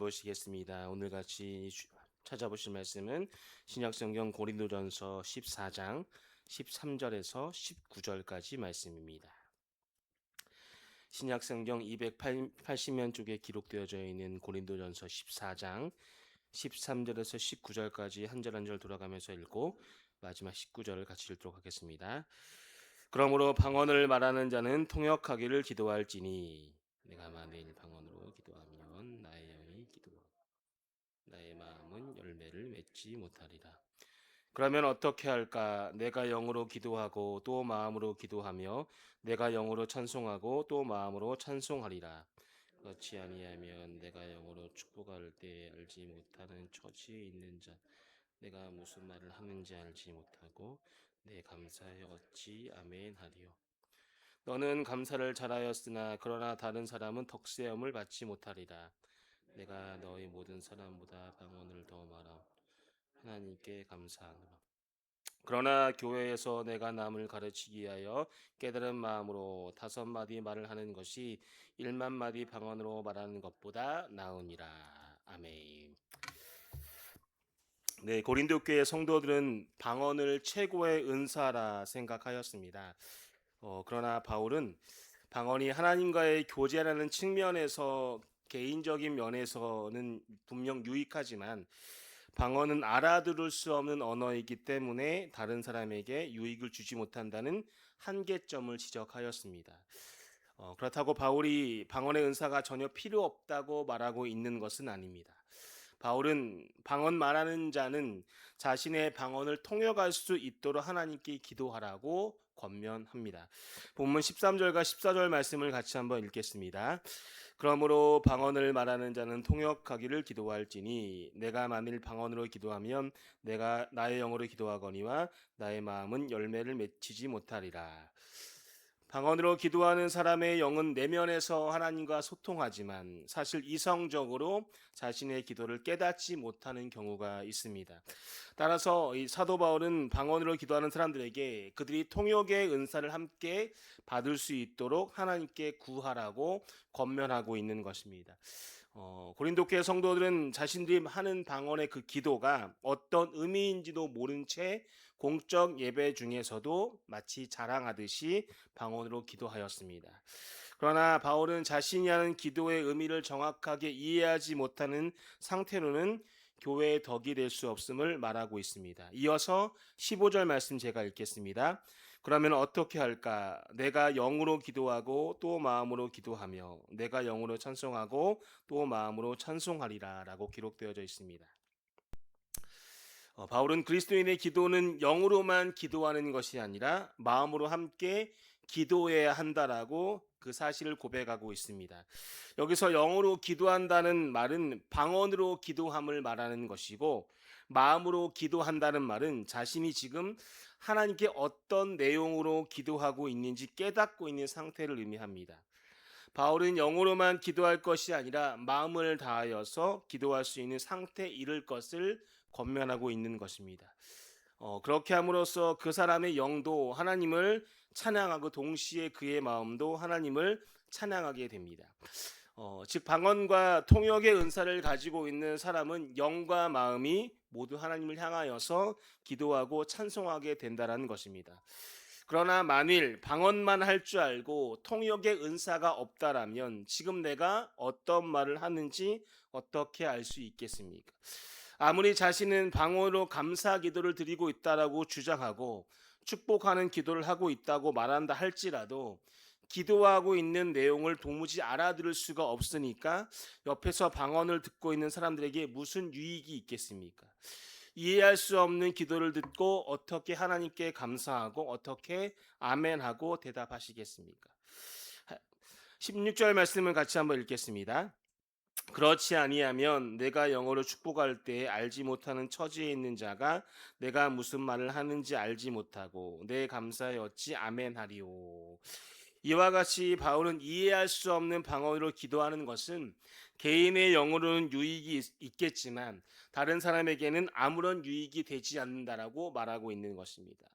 보시겠습니다. 오늘 같이 찾아보실 말씀은 신약성경 고린도전서 14장 13절에서 19절까지 말씀입니다. 신약성경 280면 쪽에 기록되어져 있는 고린도전서 14장 13절에서 19절까지 한 절 한 절 돌아가면서 읽고 마지막 19절을 같이 읽도록 하겠습니다. 그러므로 방언을 말하는 자는 통역하기를 기도할지니 내가 만일 방언으로 기도하면 나의 영이 기도하고 나의 마음은 열매를 맺지 못하리라. 그러면 어떻게 할까? 내가 영으로 기도하고 또 마음으로 기도하며 내가 영으로 찬송하고 또 마음으로 찬송하리라. 그렇지 아니하면 내가 영으로 축복할 때 알지 못하는 처지에 있는 자 내가 무슨 말을 하는지 알지 못하고 내 감사에 어찌 아멘 하리요. 너는 감사를 잘하였으나 그러나 다른 사람은 덕세움을 받지 못하리라. 내가 너희 모든 사람보다 방언을 더 말하오. 하나님께 감사하노라. 그러나 교회에서 내가 남을 가르치기 위하여 깨달은 마음으로 5마디 말을 하는 것이 1만 마디 방언으로 말하는 것보다 나으니라. 아멘. 네, 고린도 교회 성도들은 방언을 최고의 은사라 생각하였습니다. 그러나 바울은 방언이 하나님과의 교제라는 측면에서 개인적인 면에서는 분명 유익하지만 방언은 알아들을 수 없는 언어이기 때문에 다른 사람에게 유익을 주지 못한다는 한계점을 지적하였습니다. 그렇다고 바울이 방언의 은사가 전혀 필요 없다고 말하고 있는 것은 아닙니다. 바울은 방언 말하는 자는 자신의 방언을 통역할 수 있도록 하나님께 기도하라고 권면합니다. 본문 13절과 14절 말씀을 같이 한번 읽겠습니다. 그러므로 방언을 말하는 자는 통역하기를 기도할지니 내가 만일 방언으로 기도하면 내가 나의 영으로 기도하거니와 나의 마음은 열매를 맺히지 못하리라. 방언으로 기도하는 사람의 영은 내면에서 하나님과 소통하지만 사실 이성적으로 자신의 기도를 깨닫지 못하는 경우가 있습니다. 따라서 이 사도 바울은 방언으로 기도하는 사람들에게 그들이 통역의 은사를 함께 받을 수 있도록 하나님께 구하라고 권면하고 있는 것입니다. 고린도 교회 성도들은 자신들이 하는 방언의 그 기도가 어떤 의미인지도 모른 채 공적 예배 중에서도 마치 자랑하듯이 방언으로 기도하였습니다. 그러나 바울은 자신이 하는 기도의 의미를 정확하게 이해하지 못하는 상태로는 교회의 덕이 될 수 없음을 말하고 있습니다. 이어서 15절 말씀 제가 읽겠습니다. 그러면 어떻게 할까? 내가 영으로 기도하고 또 마음으로 기도하며 내가 영으로 찬송하고 또 마음으로 찬송하리라 라고 기록되어져 있습니다. 바울은 그리스도인의 기도는 영으로만 기도하는 것이 아니라 마음으로 함께 기도해야 한다라고 그 사실을 고백하고 있습니다. 여기서 영으로 기도한다는 말은 방언으로 기도함을 말하는 것이고 마음으로 기도한다는 말은 자신이 지금 하나님께 어떤 내용으로 기도하고 있는지 깨닫고 있는 상태를 의미합니다. 바울은 영어로만 기도할 것이 아니라 마음을 다하여서 기도할 수 있는 상태에 이를 것을 권면하고 있는 것입니다. 그렇게 함으로써 그 사람의 영도 하나님을 찬양하고 동시에 그의 마음도 하나님을 찬양하게 됩니다. 즉 방언과 통역의 은사를 가지고 있는 사람은 영과 마음이 모두 하나님을 향하여서 기도하고 찬송하게 된다는 것입니다. 그러나 만일 방언만 할 줄 알고 통역의 은사가 없다라면 지금 내가 어떤 말을 하는지 어떻게 알 수 있겠습니까? 아무리 자신은 방언으로 감사 기도를 드리고 있다라고 주장하고 축복하는 기도를 하고 있다고 말한다 할지라도 기도하고 있는 내용을 도무지 알아들을 수가 없으니까 옆에서 방언을 듣고 있는 사람들에게 무슨 유익이 있겠습니까? 이해할 수 없는 기도를 듣고 어떻게 하나님께 감사하고 어떻게 아멘하고 대답하시겠습니까? 16절 말씀을 같이 한번 읽겠습니다. 그렇지 아니하면 내가 영어로 축복할 때 알지 못하는 처지에 있는 자가 내가 무슨 말을 하는지 알지 못하고 내 감사에 어찌 아멘하리오. 이와 같이 바울은 이해할 수 없는 방언으로 기도하는 것은 개인의 영으로는 유익이 있겠지만 다른 사람에게는 아무런 유익이 되지 않는다라고 말하고 있는 것입니다.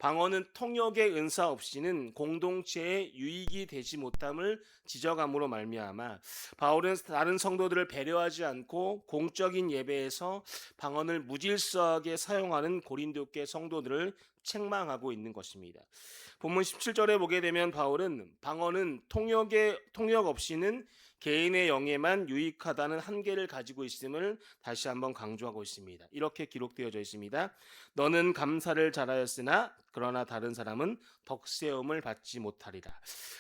방언은 통역의 은사 없이는 공동체의 유익이 되지 못함을 지적함으로 말미암아 바울은 다른 성도들을 배려하지 않고 공적인 예배에서 방언을 무질서하게 사용하는 고린도교 성도들을 책망하고 있는 것입니다. 본문 17절에 보게 되면 바울은 방언은 통역 없이는 개인의 영에만 유익하다는 한계를 가지고 있음을 다시 한번 강조하고 있습니다. 이렇게 기록되어져 있습니다. 너는 감사를 잘하였으나 그러나 다른 사람은 덕세움을 받지 못하리라.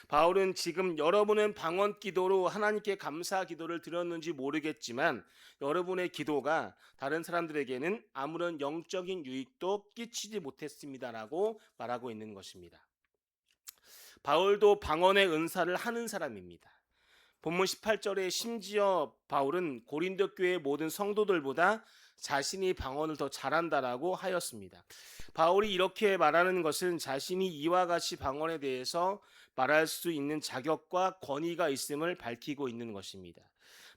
바울은 지금 여러분은 방언 기도로 하나님께 감사 기도를 드렸는지 모르겠지만 여러분의 기도가 다른 사람들에게는 아무런 영적인 유익도 끼치지 못했습니다라고 말하고 있는 것입니다. 바울도 방언의 은사를 하는 사람입니다. 본문 18절에 심지어 바울은 고린도 교회 모든 성도들보다 자신이 방언을 더 잘한다라고 하였습니다. 바울이 이렇게 말하는 것은 자신이 이와 같이 방언에 대해서 말할 수 있는 자격과 권위가 있음을 밝히고 있는 것입니다.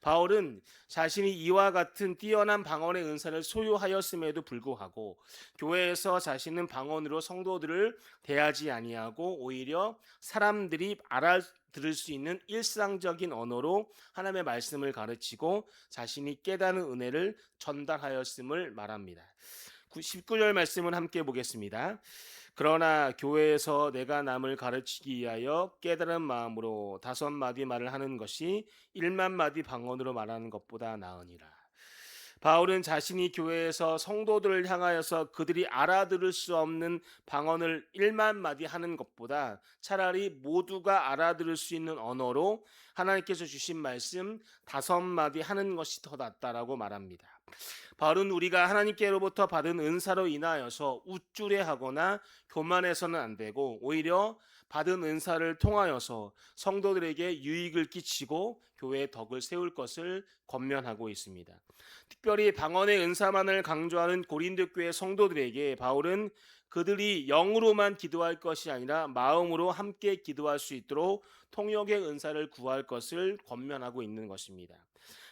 바울은 자신이 이와 같은 뛰어난 방언의 은사를 소유하였음에도 불구하고 교회에서 자신은 방언으로 성도들을 대하지 아니하고 오히려 사람들이 알아들을 수 있는 일상적인 언어로 하나님의 말씀을 가르치고 자신이 깨닫는 은혜를 전달하였음을 말합니다. 19절 말씀을 함께 보겠습니다. 그러나 교회에서 내가 남을 가르치기 위하여 깨달은 마음으로 5마디 말을 하는 것이 1만 마디 방언으로 말하는 것보다 나으니라. 바울은 자신이 교회에서 성도들을 향하여서 그들이 알아들을 수 없는 방언을 1만 마디 하는 것보다 차라리 모두가 알아들을 수 있는 언어로 하나님께서 주신 말씀 5마디 하는 것이 더 낫다라고 말합니다. 바울은 우리가 하나님께로부터 받은 은사로 인하여서 우쭐해하거나 교만해서는 안 되고 오히려 받은 은사를 통하여서 성도들에게 유익을 끼치고 교회의 덕을 세울 것을 권면하고 있습니다. 특별히 방언의 은사만을 강조하는 고린도 교회 성도들에게 바울은 그들이 영으로만 기도할 것이 아니라 마음으로 함께 기도할 수 있도록 통역의 은사를 구할 것을 권면하고 있는 것입니다.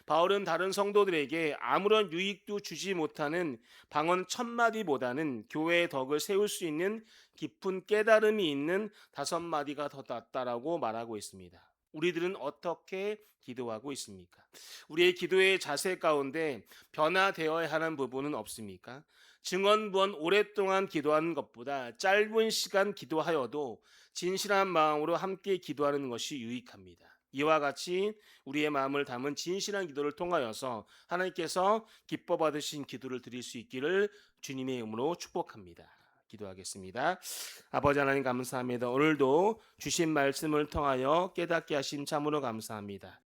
바울은 다른 성도들에게 아무런 유익도 주지 못하는 방언 1000마디보다는 교회의 덕을 세울 수 있는 깊은 깨달음이 있는 5마디가 더 낫다라고 말하고 있습니다. 우리들은 어떻게 기도하고 있습니까? 우리의 기도의 자세 가운데 변화되어야 하는 부분은 없습니까? 증언부언 오랫동안 기도하는 것보다 짧은 시간 기도하여도 진실한 마음으로 함께 기도하는 것이 유익합니다. 이와 같이 우리의 마음을 담은 진실한 기도를 통하여서 하나님께서 기뻐 받으신 기도를 드릴 수 있기를 주님의 이름으로 축복합니다. 기도하겠습니다. 아버지 하나님 감사합니다. 오늘도 주신 말씀을 통하여 깨닫게 하심 참으로 감사합니다.